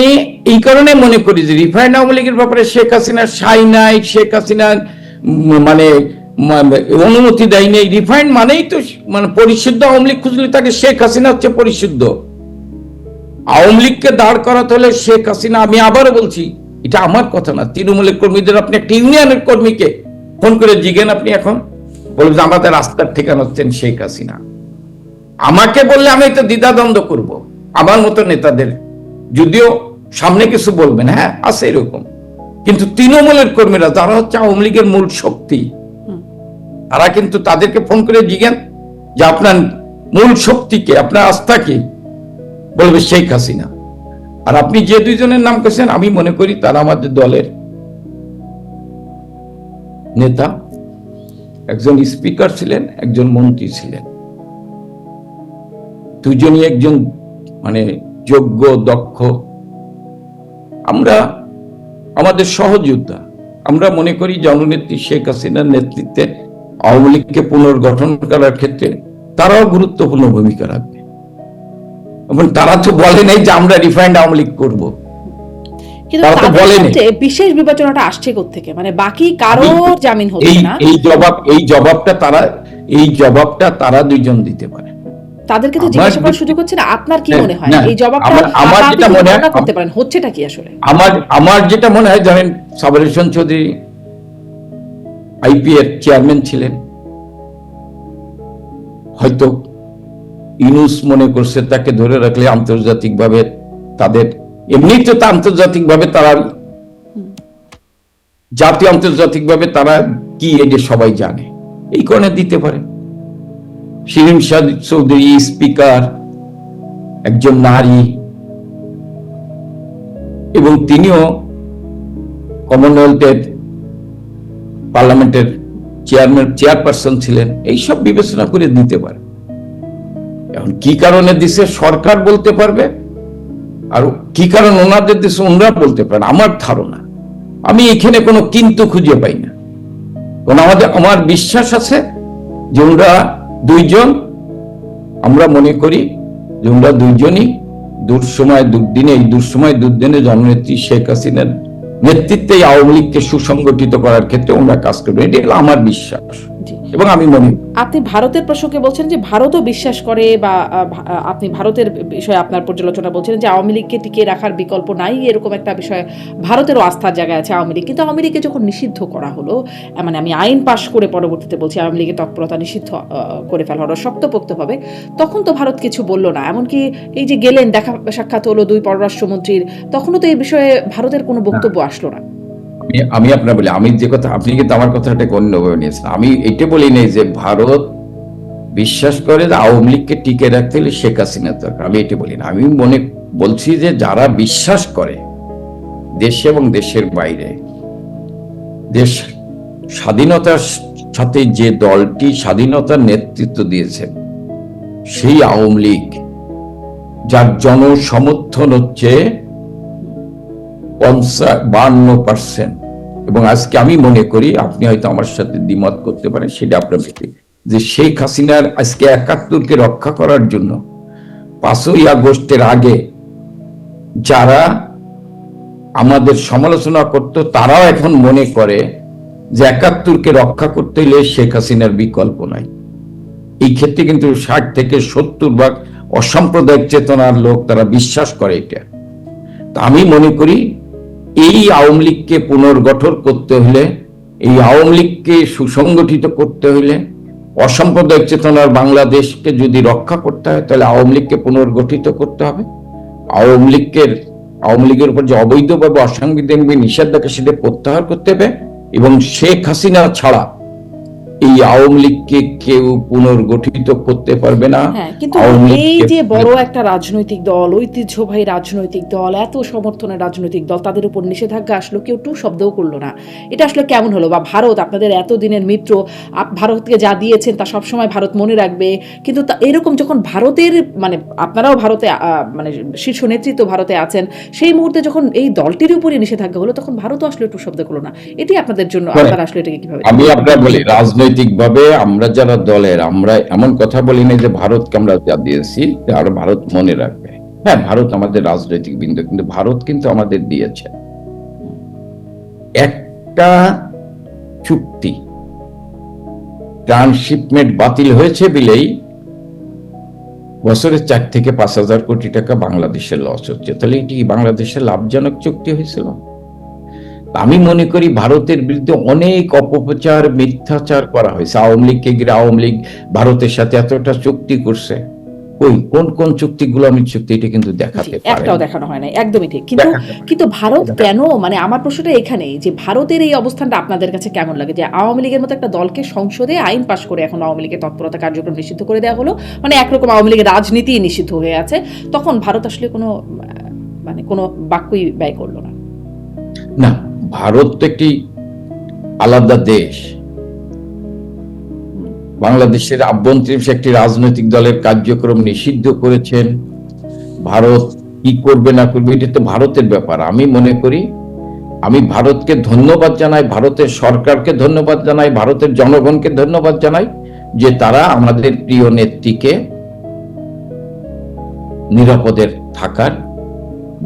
এই কারণে মনে করি যে রিফাইন্ড আওয়ামী লীগের ব্যাপারে শেখ হাসিনার সাই নাই, শেখ হাসিনার মানে অনুমতি দেয় নেই। রিফাইন্ড মানেই তো মানে পরিশুদ্ধ আওয়ামী লীগ খুঁজলে তাকে শেখ হাসিনা হচ্ছে পরিশুদ্ধ। আওয়ামী লীগকে দাঁড় করাতে হলে শেখ হাসিনা, আমি আবারও বলছি, এটা আমার কথা না, তৃণমূলের কর্মীদের, আপনি একটা ইউনিয়নের কর্মীকে ফোন করে জিজ্ঞেন, আপনি এখন বলবেন যে আমাদের রাস্তার ঠিকানা হচ্ছেন শেখ হাসিনা। আমাকে বললে আমি এটা দ্বিধাদ্বন্দ্ব করব, আমার মতো নেতাদের, যদিও সামনে কিছু বলবেন, হ্যাঁ আছে এরকম, কিন্তু তৃণমূলের কর্মীরা যারা হচ্ছে আওয়ামী লীগের মূল শক্তি, তারা কিন্তু তাদেরকে ফোন করে জিজ্ঞেন যে আপনার মূল শক্তিকে, আপনার আস্থা কি, বলবে শেখ হাসিনা। আর আপনি যে দুইজনের নাম করেছেন, আমি মনে করি তারা আমাদের দলের নেতা, একজন স্পিকার ছিলেন, একজন মন্ত্রী ছিলেন, দুজনই একজন মানে যোগ্য, দক্ষ। আমরা আমাদের সহযোদ্ধা, আমরা মনে করি জননেত্রী শেখ হাসিনার নেতৃত্বে আওয়ামী লীগকে পুনর্গঠন করার ক্ষেত্রে তারাও গুরুত্বপূর্ণ ভূমিকা রাখবে। এবং তারা তো বলে নাই যে আমরা রিফাইন্ড আওয়ামী লীগ করবো, তারা তো বলে নাই। বিশেষ বিবেচনাটা আসছে কোত্থেকে, মানে বাকি কারো জামিন হচ্ছে না। এই জবাবটা তারা দুইজন দিতে পারে, তাদেরকে তো জিজ্ঞাসা করার সুযোগ হচ্ছে না। আপনার কি মনে হয় এই জবাবটা আমার যেটা মনে হয় করতে পারেন, হচ্ছেটা কি আসলে? আমার যেটা মনে হয়, জানেন সাবের হোসেন চৌধুরী আইপি এর চেয়ারম্যান ছিলেন, হয়তো ইউনুস মনে করছে তাকে ধরে রাখলে আন্তর্জাতিকভাবে তাদের, এমনি তো আন্তর্জাতিকভাবে তারা, জাতীয় আন্তর্জাতিকভাবে তারা কি এটা সবাই জানে, এই কারণে দিতে পারে। শিরিন শারমিন চৌধুরী স্পিকার, একজন নারী, এবং তিনিও কমনওয়েলথের পার্লামেন্টের চেয়ারপারসন ছিলেন, এইসব বিবেচনা করে দিতে পারে। এখন কি কারণে দিছে সরকার বলতে পারবে, আর কি কারণ ওনাদের দেশে ওনারা বলতে পারেন। আমার ধারণা, আমি এখানে কোনো কিন্তু খুঁজে পাই না, কারণ আমার বিশ্বাস আছে যে ওনারা দুইজন, আমরা মনে করি যে ওনারা দুইজনই দুঃসময় দুর্দিনে, এই দুঃসময় দুর্দিনে জননেত্রী শেখ হাসিনার নেতৃত্বে আওয়ামী লীগকে সুসংগঠিত করার ক্ষেত্রে ওনারা কাজ করবে, এটা হলো আমার বিশ্বাস। এবং আমি মনে আপনি ভারতের প্রসঙ্গে বলছেন যে ভারতও বিশ্বাস করে বা আপনি ভারতের বিষয়ে আপনার পর্যালোচনা বলছেন যে আওয়ামী লীগকে টিকিয়ে রাখার বিকল্প নাই, এরকম একটা বিষয় ভারতেরও আস্থার জায়গায় আছে আওয়ামী লীগ। কিন্তু আওয়ামী লীগকে যখন নিষিদ্ধ করা হলো, মানে আমি আইন পাশ করে পরবর্তীতে বলছি আওয়ামী লীগের তৎপরতা নিষিদ্ধ করে ফেলা হলো শক্তপোক্তভাবে, তখন তো ভারত কিছু বলল না। এমনকি এই যে গেলেন, দেখা সাক্ষাৎ হলো দুই পররাষ্ট্রমন্ত্রীর, তখনও তো এই বিষয়ে ভারতের কোনো বক্তব্য আসলো না। আমি আপনার বলি, আমি যে কথা, আপনি কিন্তু আমার কথাটাকে অন্যভাবে নিয়েছেন। আমি এটা বলি নাই যে ভারত বিশ্বাস করে যে আওয়ামী লীগকে টিকে রাখতে হলে শেখ হাসিনা দরকার, আমি এটা বলি না। আমি বলছি যে যারা বিশ্বাস করে দেশে এবং দেশের বাইরে, দেশ স্বাধীনতার সাথে যে দলটি স্বাধীনতার নেতৃত্ব দিয়েছে সেই আওয়ামী লীগ, যার জনসমর্থন হচ্ছে 52%, এবং আজকে আমি মনে করি, আপনি হয়তো আমার সাথে দ্বিমত করতে পারেন, সেটা আপনার ব্যক্তি, যে শেখ হাসিনার আজকে ৭১কে রক্ষা করার জন্য ৫ই আগস্টের আগে যারা আমাদের সমালোচনা করত, তারাও এখন মনে করে যে ৭১কে রক্ষা করতে হলে শেখ হাসিনার বিকল্প নাই। এই ক্ষেত্রে কিন্তু ৬০ থেকে ৭০ ভাগ অসাম্প্রদায়িক চেতনার লোক তারা বিশ্বাস করে এটা। তা আমি মনে করি এই আওয়ামী লীগকে পুনর্গঠন করতে হলে, এই আওয়ামী লীগকে সুসংগঠিত করতে হলে, অসাম্প্রদায়িক চেতনার বাংলাদেশকে যদি রক্ষা করতে হয়, তাহলে আওয়ামী লীগকে পুনর্গঠিত করতে হবে। আওয়ামী লীগের উপর যে অবৈধভাবে অসাংবিধানিক নিষেধাজ্ঞা, সেটা প্রত্যাহার করতে হবে, এবং শেখ হাসিনা ছাড়া এই আওয়ামী লীগকে কেউ পুনর্গঠিত করতে পারবে না। কিন্তু এই যে বড় একটা রাজনৈতিক দল, ঐতিহ্যবাহী রাজনৈতিক দল, এত সমর্থনের রাজনৈতিক দল, তাদের উপর নিষেধাজ্ঞা আসলো, কেউ টু শব্দও করলো না। এটা আসলে কেমন হলো? বা ভারত আপনাদের এত দিনের মিত্র, ভারতকে যা দিয়েছেন তা সবসময় ভারত মনে রাখবে, কিন্তু এরকম যখন ভারতের, মানে আপনারাও ভারতে, মানে শীর্ষ নেতৃত্ব ভারতে আছেন, সেই মুহূর্তে যখন এই দলটির উপরে নিষেধাজ্ঞা হলো, তখন ভারতও আসলে টু শব্দ করলো না। এটি আপনাদের জন্য, আপনারা আসলে এটাকে কিভাবে? আমি আপনার বলি, রাজনৈতিক ভাবে আমরা যারা দলের, আমরা এমন কথা বলি না যে ভারতকে আমরা যা দিয়েছি আর ভারত মনে রাখবে। হ্যাঁ, ভারত আমাদের রাজনৈতিক বিন্দু, কিন্তু ভারত কিন্তু আমাদের দিয়েছে একটা চুক্তি, ট্রান্সশিপমেন্ট বাতিল হয়েছে বিলেই বছরে ৪ থেকে ৫,০০০ কোটি টাকা বাংলাদেশের লস হচ্ছে। তাহলে এটি বাংলাদেশের লাভজনক চুক্তি হয়েছিল? আমি মনে করি ভারতের বিরুদ্ধে অনেক অপপ্রচার, মিথ্যাচার করা হয়েছে। আওয়ামী লীগকে ঘিরে আওয়ামী লীগ ভারতের সাথে এতটা চুক্তি করছে, ওই কোন কোন চুক্তিগুলো আমি চুক্তি, এটা কিন্তু দেখাতে পারে, একটাও দেখানো হয় না। একদমই ঠিক। কিন্তু ভারত কেন, মানে আমার প্রশ্নটা এখানেই যে ভারতের এই অবস্থানটা আপনাদের কাছে কেমন লাগে, যে আওয়ামী লীগের মতো একটা দলকে সংসদে আইন পাশ করে এখন আওয়ামী লীগের তৎপরতা কার্যক্রম নিষিদ্ধ করে দেওয়া হলো, মানে একরকম আওয়ামী লীগের রাজনীতি নিষিদ্ধ হয়ে আছে, তখন ভারত আসলে কোনো, মানে কোনো বাক্যই ব্যয় করলো না? না, ভারত তো একটি আলাদা দেশ। বাংলাদেশের আভ্যন্তরীণ একটি রাজনৈতিক দলের কার্যক্রম নিষিদ্ধ করেছেন। ভারত কি করবে না করবে এটা তো ভারতের ব্যাপার। আমি মনে করি, আমি ভারতকে ধন্যবাদ জানাই, ভারতের সরকারকে ধন্যবাদ জানাই, ভারতের জনগণকে ধন্যবাদ জানাই যে তারা আমাদের প্রিয় নেত্রীকে নিরাপদে থাকার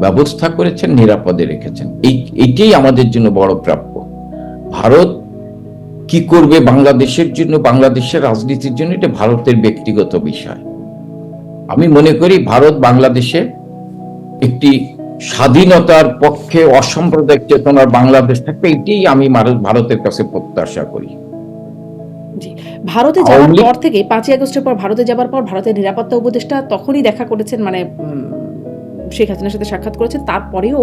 ব্যবস্থা করেছেন, নিরাপদে রেখেছেন। এইটাই আমাদের জন্য বড় প্রাপ্য। ভারত কি করবে বাংলাদেশের জন্য, বাংলাদেশের রাজনীতির জন্য, এটা ভারতের ব্যক্তিগত বিষয়। আমি মনে করি ভারত বাংলাদেশে একটি স্বাধীনতার পক্ষে, অসাম্প্রদায়িক চেতনার বাংলাদেশ থাকবে, এটাই আমি ভারতের কাছে প্রত্যাশা করি। ভারতে যাওয়ার পর থেকে, ৫ই আগস্টের পর ভারতে যাবার পর ভারতের নিরাপত্তা উপদেষ্টা তখনই দেখা করেছেন, মানে শেখ হাসিনার সাথে সাক্ষাৎ করেছেন, তারপরেও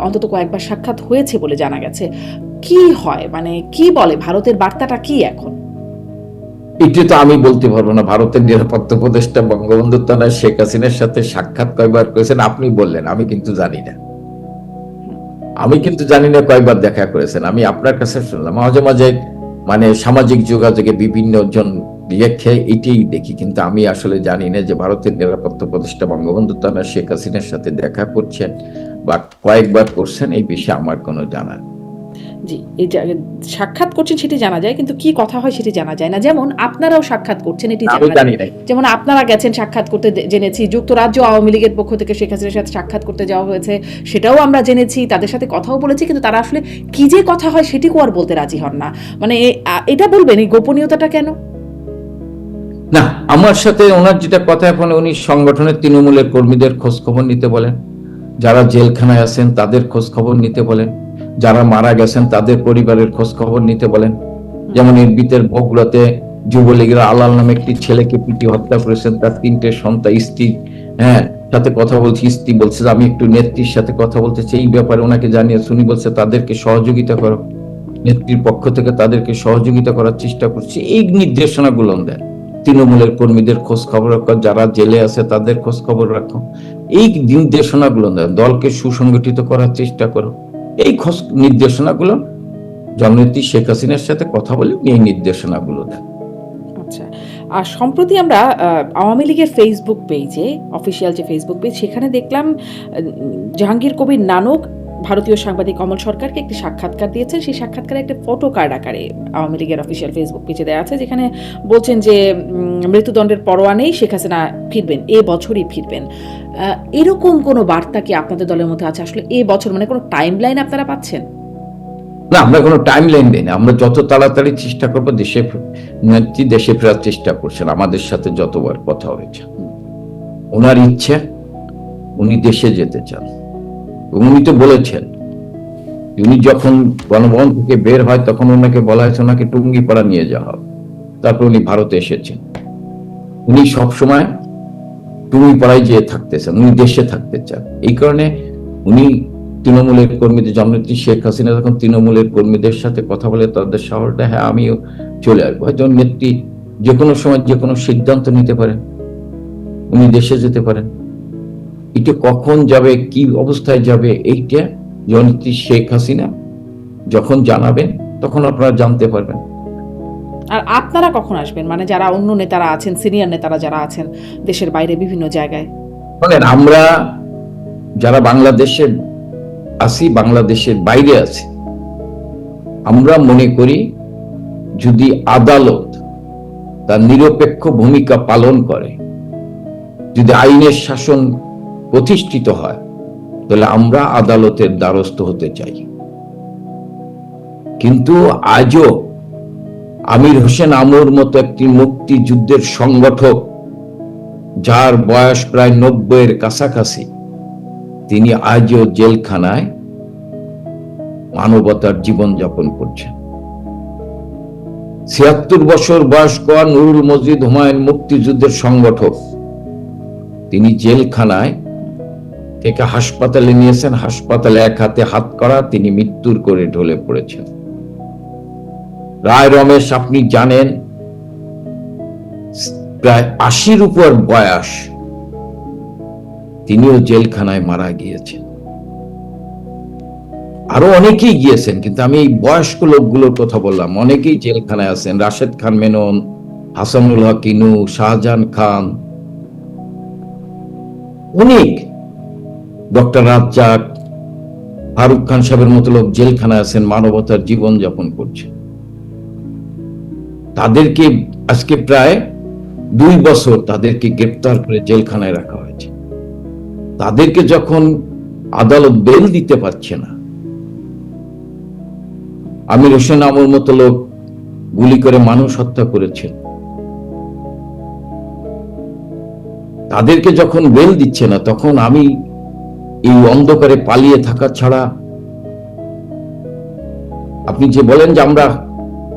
অন্তত কয়েকবার সাক্ষাৎ হয়েছে বলে জানা গেছে। কি হয়, মানে কি বলে, ভারতের বার্তাটা কি এখন? এটা তো আমি বলতে পারবো না। ভারতের নিরাপত্তা উপদেষ্টা বঙ্গবন্ধু তারা শেখ হাসিনার সাথে সাক্ষাৎ কয়বার করেছেন আপনি বললেন, আমি কিন্তু জানি না। কয়বার দেখা করেছেন, আমি আপনার কাছে শুনলাম। মাঝে মাঝে মানে সামাজিক যোগাযোগে বিভিন্ন জন লিখে, এটাই দেখি, কিন্তু আমি আসলে জানি না যে ভারতের নিরাপত্তা উপদেষ্টা বঙ্গবন্ধু তারা শেখ হাসিনার সাথে দেখা করছেন বা কয়েকবার করছেন, এই বিষয়ে আমার কোনো জানা নেই। জি, এই সাক্ষাৎ করছেন সেটি জানা যায়, কিন্তু কি কথা হয় সেটি জানা যায় না। যেমন আপনারাও সাক্ষাৎ করছেন এটি আমি জানা জানি যায়। না। যেমন আপনারা গেছেন সাক্ষাৎ করতে জেনেছি। যুক্তরাজ্য আওয়ামী লীগের পক্ষ থেকে শেখ হাসিনার সাথে সাক্ষাৎ করতে যাওয়া হয়েছে, সেটাও আমরা জেনেছি। তাদের সাথে কথাও বলেছি, কিন্তু তারা আসলে কি যে কথা হয় সেটিও আর বলতে রাজি হন না। মানে এটা বলবেন এই গোপনীয়তাটা কেন? না, আমার সাথে ওনার যেটা কথা, এখন উনি সংগঠনের তৃণমূলের কর্মীদের খোঁজ খবর নিতে বলেন, যারা জেলখানায় আছেন তাদের খোঁজ খবর নিতে বলেন, যারা মারা গেছেন তাদের পরিবারের খোঁজ খবর নিতে বলেন। যেমন ইরবিতের বগুড়াতে যুবলীগের আলাল নামে একটি ছেলেকে পিটিয়ে হত্যা করেছেন, তার 3টে সন্তান, স্ত্রী, হ্যাঁ, সাথে কথা বলছি। স্ত্রী বলছে যে আমি একটু নেত্রীর সাথে কথা বলতে চাই, এই ব্যাপারে ওনাকে জানিয়েছে। উনি বলছে তাদেরকে সহযোগিতা করো, নেত্রীর পক্ষ থেকে তাদেরকে সহযোগিতা করার চেষ্টা করছি। এই নির্দেশনাগুলো দেন। তৃণমূলের কর্মীদের খোঁজ খবর রাখো, যারা জেলে আছে তাদের খোঁজ খবর রাখো, এই নির্দেশনাগুলো দেন। দলকে সুসংগঠিত করার চেষ্টা করো, এই নির্দেশনাগুলো জননেত্রী শেখ হাসিনার সাথে কথা বলে এই নির্দেশনাগুলো দেন। আচ্ছা। আর সম্প্রতি আমরা আওয়ামী লীগের ফেসবুক পেজে, অফিসিয়াল যে ফেসবুক পেজ, সেখানে দেখলাম জাহাঙ্গীর কবির নানক ভারতীয় সাংবাদিক অমল সরকারকে একটি সাক্ষাৎকার দিয়েছেন। সেই সাক্ষাৎকারে একটা ফটো কার্ড আকারে আওয়ামী লীগের অফিসিয়াল ফেসবুক পেজে দেওয়া আছে, যেখানে বলছেন যে মৃত্যুদণ্ডের পরোয়া নেই, শেখ হাসিনা ফিরবেন, এ বছরই ফিরবেন। এরকম কোনো বার্তা কি আপনাদের দলের মধ্যে আছে? আসলে এ বছর মানে কোনো টাইম লাইন আপনারা পাচ্ছেন? না, আমরা কোনো টাইম লাইন দিই না। আমরা যত তাড়াতাড়ি চেষ্টা করবো, নেত্রী দেশে ফেরার চেষ্টা করছেন। আমাদের সাথে যতবার কথা হয়েছে, ওনার ইচ্ছে, উনি দেশে যেতে চান। উনি তো বলেছেন, উনি যখন গণভবন থেকে বের হয় তখন ওনাকে বলা হয়েছে ওনাকে টুঙ্গিপাড়া নিয়ে যাওয়া হবে। তারপর উনি ভারতে এসেছেন। উনি সবসময় টুঙ্গিপাড়ায় যেয়ে থাকতেছেন, উনি দেশে থাকতে চান। এই কারণে উনি তৃণমূলের কর্মীদের, জননেত্রী শেখ হাসিনা যখন তৃণমূলের কর্মীদের সাথে কথা বলে তাদের সাহস দেয়, হ্যাঁ আমিও চলে আসবো। হয়তো নেত্রী যে কোনো সময় যে কোনো সিদ্ধান্ত নিতে পারেন, উনি দেশে যেতে পারেন। এটা কখন যাবে, কি অবস্থায় যাবে, এইটা জননেত্রী শেখ হাসিনা যখন জানাবেন তখন আপনারা জানতে পারবেন। আর আপনারা কখন আসবেন? মানে যারা অন্য নেতারা আছেন, সিনিয়র নেতারা যারা আছেন দেশের বাইরে বিভিন্ন জায়গায়। বলেন, আমরা যারা বাংলাদেশে আছি, বাংলাদেশের বাইরে আছি, আমরা মনে করি যদি আদালত তার নিরপেক্ষ ভূমিকা পালন করে, যদি আইনের শাসন প্রতিষ্ঠিত হয়, তাহলে আমরা আদালতের দ্বারস্থ হতে চাই। কিন্তু আজও আমির হোসেন আমুর মতো একটি মুক্তিযুদ্ধের সংগঠক, যার বয়স প্রায় 90-এর কাছাকাছি, তিনি আজও জেলখানায় মানবতার জীবন যাপন করছেন। ৭৬ বছর বয়স্ক নুরুল মজিদ হুমায়ুন, মুক্তিযুদ্ধের সংগঠক, তিনি জেলখানায় থেকে হাসপাতালে নিয়েছেন। হাসপাতালে এক হাতে হাত করা, তিনি মৃত্যুর করে ঢলে পড়েছেন। রায় রমেশ, আপনি জানেন, প্রায় ৮০-র উপর বয়স, তিনিও জেলখানায় মারা গিয়েছেন। আরো অনেকেই গিয়েছেন, কিন্তু আমি এই বয়স্ক লোকগুলোর কথা বললাম। অনেকেই জেলখানায় আছেন, রাশেদ খান মেনন, হাসানুল হক ইনু, শাহজাহান খান, অনেক, ডক্টর রাজ্জাক, ফারুক খান সাহেবের মতো লোক জেলখানায় আছেন, মানবতার জীবন যাপন করছেন। তাদেরকে আজকে প্রায় 2 বছর তাদেরকে গ্রেপ্তার করে জেলখানায় রাখা হয়েছে। তাদেরকে যখন আদালত বেল দিতে পারছে না, আমির হোসেন আমুর মতো লোক গুলি করে মানুষ হত্যা করেছেন, তাদেরকে যখন বেল দিচ্ছে না, তখন আমি এই অন্ধকারে পালিয়ে থাকা ছাড়া, আপনি যে বলেন যে আমরা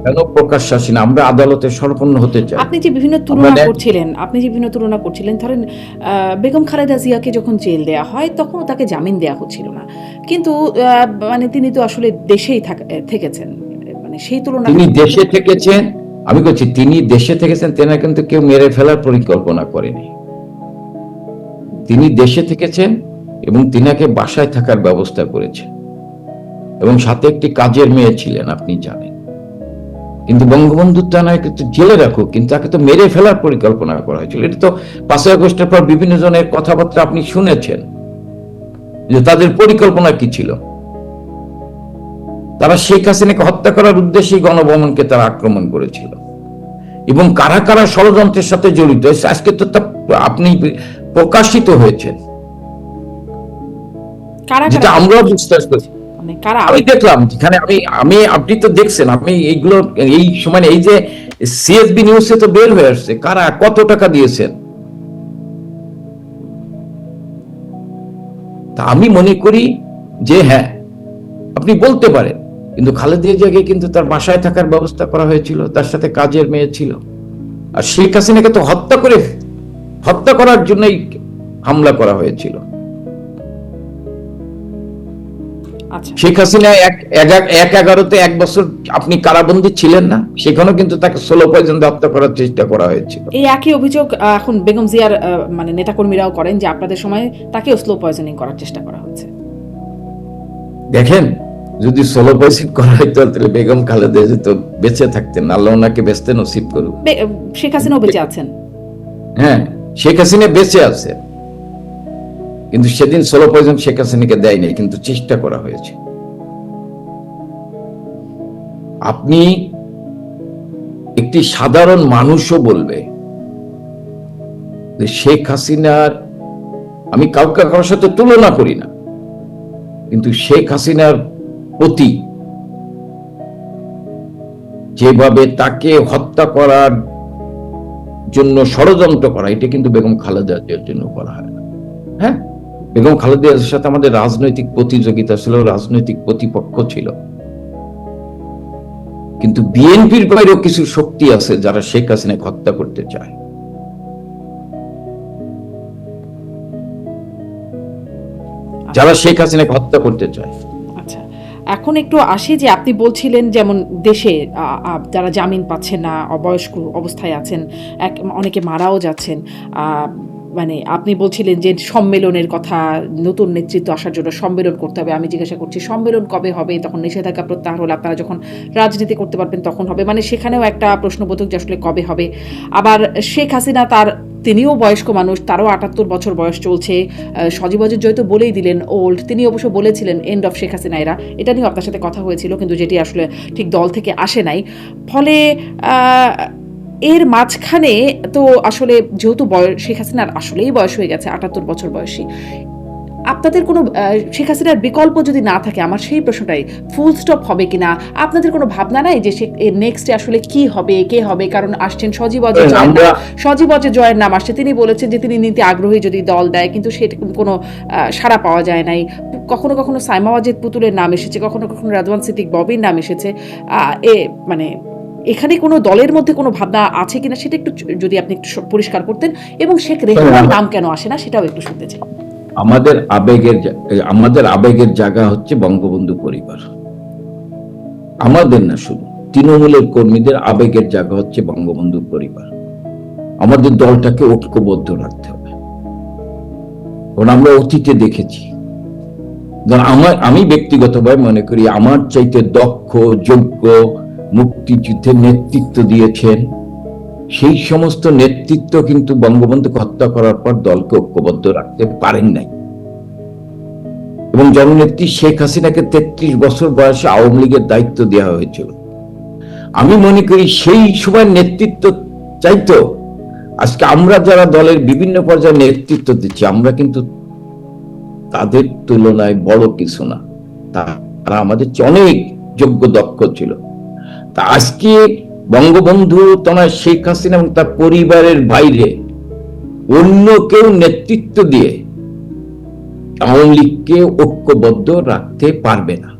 কেন প্রকাশ্য আসি না, আমরা আদালতে শরণাপন্ন হতে চাই। আপনি যে বিভিন্ন তুলনা করছিলেন, ধরেন বেগম খালেদা জিয়াকে যখন জেল দেয়া হয় তখন তাকে জামিন দেয়া হচ্ছিল না, কিন্তু মানে তিনি তো আসলে দেশেই থেকেছেন। মানে সেই তুলনা, তিনি দেশে থেকেছেন, আমি বলছি তিনি দেশে থেকেছেন, তেনা কিন্তু কেউ মেরে ফেলার পরিকল্পনা করেনি। তিনি দেশে থেকেছেন এবং তিনাকে বাসায় থাকার ব্যবস্থা করেছে, এবং সাথে একটি কাজের মেয়ে ছিলেন, আপনি জানেন। কিন্তু বঙ্গবন্ধু তাকে জেলে রাখুক, কিন্তু তাকে তো মেরে ফেলার পরিকল্পনা করা হয়েছিল। এটা তো 5ই আগস্টের পর বিভিন্ন জনের কথাবার্তা আপনি শুনেছেন যে তাদের পরিকল্পনা কি ছিল। তারা শেখ হাসিনাকে হত্যা করার উদ্দেশ্যে গণভবনকে তারা আক্রমণ করেছিল, এবং কারা কারা ষড়যন্ত্রের সাথে জড়িত আজকে তো তা আপনি প্রকাশিত হয়েছেন, যেটা আমরাও বিশ্বাস করি। আমি দেখলাম যেখানে আপনি তো দেখছেন, আমি এইগুলো এই সময় এই যে সিএসবি নিউজে তো বের হয়ে আসছে কারা কত টাকা দিয়েছেন। তা আমি মনে করি যে হ্যাঁ আপনি বলতে পারেন, কিন্তু খালেদার জায়গায় কিন্তু তার বাসায় থাকার ব্যবস্থা করা হয়েছিল, তার সাথে কাজের মেয়ে ছিল, আর শেখ হাসিনাকে তো হত্যা করার জন্যই হামলা করা হয়েছিল। শেখ হাসিনা ১/১১ এক বছর আপনি কারাবন্দী ছিলেন না, সেখানেও কিন্তু তাকে স্লো পয়জন দিয়ে হত্যা করার চেষ্টা করা হয়েছিল। এই একই অভিযোগ এখন বেগম জিয়ার মানে নেতাকর্মীরাও করেন যে আপনাদের সময় তাকেও স্লো পয়জনিং করার চেষ্টা করা হয়েছে। দেখেন, যদি স্লো পয়জন করা হইতো তাহলে বেগম খালেদা তো বেঁচে থাকতেন, আল্লাহ ওনাকে বেঁচতে নসিব করুক। শেখ হাসিনাও বেঁচে আছেন। হ্যাঁ, শেখ হাসিনা বেঁচে আছে, কিন্তু সেদিন স্লো পয়জন শেখ হাসিনাকে দেয়নি, কিন্তু চেষ্টা করা হয়েছে। আপনি একটি সাধারণ মানুষও বলবে যে শেখ হাসিনার, আমি কাউকে কারোর সাথে তুলনা করি না, কিন্তু শেখ হাসিনার প্রতি যেভাবে তাকে হত্যা করার জন্য ষড়যন্ত্র করা, এটা কিন্তু বেগম খালেদা জিয়ার জন্য করা হয় না। হ্যাঁ, বেগম খালেদা জিয়ার সাথে আমাদের রাজনৈতিক প্রতিযোগিতা ছিল, রাজনৈতিক প্রতিপক্ষ ছিল, কিন্তু বিএনপির বাইরেও কিছু শক্তি আছে যারা শেখ হাসিনাকে হত্যা করতে চায়। যারা শেখ হাসিনাকে হত্যা করতে চায়। আচ্ছা, এখন একটু আসি যে আপনি বলছিলেন যেমন দেশে যারা জামিন পাচ্ছেন না, অবয়স্ক অবস্থায় আছেন, অনেকে মারাও যাচ্ছেন, মানে আপনি বলছিলেন যে সম্মেলনের কথা, নতুন নেতৃত্ব আসার জন্য সম্মেলন করতে হবে। আমি জিজ্ঞাসা করছি সম্মেলন কবে হবে? তখন নিষেধাজ্ঞা প্রত্যাহার হলে আপনারা যখন রাজনীতি করতে পারবেন তখন হবে, মানে সেখানেও একটা প্রশ্নবোধক যে আসলে কবে হবে। আবার শেখ হাসিনা তিনিও বয়স্ক মানুষ, তারও ৭৮ বছর বয়স চলছে। সজীব ওয়াজেদ জয় তো বলেই দিলেন ওল্ড, তিনি অবশ্য বলেছিলেন এন্ড অফ শেখ হাসিনা এরা, এটা নিয়েও আপনার সাথে কথা হয়েছিল, কিন্তু যেটি আসলে ঠিক দল থেকে আসে নাই। ফলে এর মাঝখানে তো আসলে যেহেতু শেখ হাসিনার আসলেই বয়স হয়ে গেছে, ৭৮ বছর বয়সী, আপনাদের কোনো শেখ হাসিনার বিকল্প যদি না থাকে, আমার সেই প্রশ্নটাই, ফুল স্টপ হবে কিনা? আপনাদের কোনো ভাবনা নাই যে নেক্সটে আসলে কি হবে, কে হবে? কারণ আসছেন সজীব ওয়াজেদ জয়ের নাম আসছে, তিনি বলেছেন যে তিনি নিতে আগ্রহী যদি দল দেয়, কিন্তু সেটা কোনো সাড়া পাওয়া যায় নাই। কখনো কখনো সাইমা ওয়াজেদ পুতুলের নাম এসেছে, কখনো কখনো রাদওয়ান সিদ্দিক ববির নাম এসেছে। মানে এখানে কোনো দলের মধ্যে কোনো ভাবনা আছে কিনা সেটা একটু যদি আপনি একটু পরিষ্কার করতেন, এবং শেখ রেহানার নাম কেন আসে না সেটাও একটু শুনতে চাই। আমাদের আবেগের জায়গা হচ্ছে বঙ্গবন্ধু পরিবার, আমাদের না, শুধু তৃণমূলের কর্মীদের আবেগের জায়গা হচ্ছে বঙ্গবন্ধু পরিবার। আমাদের দলটাকে ঐক্যবদ্ধ রাখতে হবে, কারণ আমরা অতীতে দেখেছি, আমি ব্যক্তিগতভাবে মনে করি আমার চাইতে দক্ষ, যোগ্য মুক্তিযুদ্ধে নেতৃত্ব দিয়েছেন সেই সমস্ত নেতৃত্ব কিন্তু বঙ্গবন্ধুকে হত্যা করার পর দলকে ঐক্যবদ্ধ রাখতে পারেন নাই। এবং জননেত্রী শেখ হাসিনাকে ৩৩ বছর বয়সে আওয়ামী লীগের দায়িত্ব দেওয়া হয়েছিল। আমি মনে করি সেই সময় নেতৃত্ব চাইতো আজকে আমরা যারা দলের বিভিন্ন পর্যায়ে নেতৃত্ব দিচ্ছি, আমরা কিন্তু তাদের তুলনায় বড় কিছু না, তারা আমাদের অনেক যোগ্য দক্ষ ছিল। তা আজকে বঙ্গবন্ধু তোমার শেখ হাসিনা এবং তার পরিবারের বাইরে অন্য কেউ নেতৃত্ব দিয়ে আওয়ামী লীগকে ঐক্যবদ্ধ রাখতে পারবে না,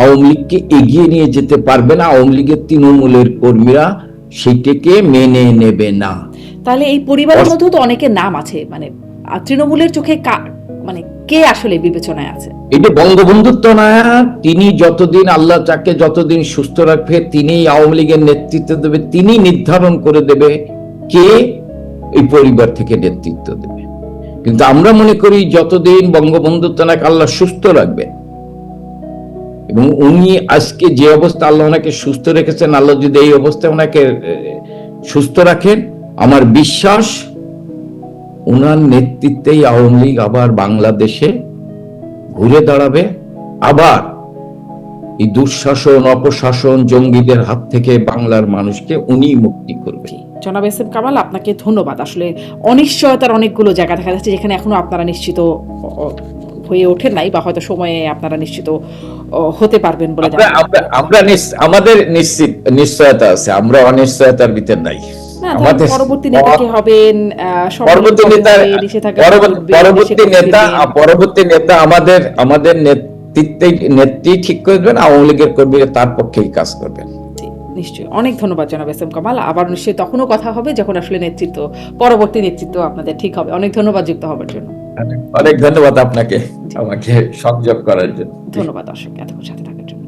আওয়ামী লীগকে এগিয়ে নিয়ে যেতে পারবে না, আওয়ামী লীগের তৃণমূলের কর্মীরা সেটাকে মেনে নেবে না। তাহলে এই পরিবারের মধ্যেও তো অনেকের নাম আছে, মানে তৃণমূলের চোখে মানে কে আসলে বিবেচনায় আছে? এটা বঙ্গবন্ধুর তো না, তিনি যতদিন আল্লাহ তাকে যতদিন সুস্থ রাখবে তিনি আওয়ামী লীগের নেতৃত্ব দেবে, তিনি নির্ধারণ করে দেবে কে এই পরিবার থেকে নেতৃত্ব দেবে। কিন্তু আমরা মনে করি যতদিন বঙ্গবন্ধু তাকে আল্লাহ সুস্থ রাখবে, এবং উনি আজকে যে অবস্থা আল্লাহ ওনাকে সুস্থ রেখেছেন, আল্লাহ যদি এই অবস্থায় ওনাকে সুস্থ রাখেন, আমার বিশ্বাস ওনার নেতৃত্বেই আওয়ামী লীগ আবার বাংলাদেশে ঘুরে দাঁড়াবে, আবার এই দুঃশাসন, অপশাসন, জঙ্গিদের হাত থেকে বাংলার মানুষকে উনি মুক্তি করবেন। জি, জনাব এস এম কামাল, আপনাকে ধন্যবাদ। আসলে অনিশ্চয়তার অনেকগুলো জায়গা দেখা যাচ্ছে যেখানে এখনো আপনারা নিশ্চিত হয়ে ওঠেন নাই, বা হয়তো সময়ে আপনারা নিশ্চিত হতে পারবেন বলে আমাদের নিশ্চয়তা আছে, আমরা অনিশ্চয়তার ভিতর নাই। না, আমাদের পরবর্তী নেতা কে হবেন, পরবর্তী নেতা আমাদের নেত্রী ঠিক করবেন, আওয়ামী লীগের কর্মীরা তার পক্ষেই কাজ করবেন। নিশ্চয়ই। অনেক ধন্যবাদ জনাব এস এম কামাল। আবার নিশ্চয়ই তখনও কথা হবে যখন আসলে পরবর্তী নেতৃত্ব আপনাদের ঠিক হবে। অনেক ধন্যবাদ যুক্ত হবার জন্য। অনেক ধন্যবাদ আপনাকে আমাকে সংযোগ করার জন্য। ধন্যবাদ দর্শক এতক্ষণ সাথে থাকার জন্য।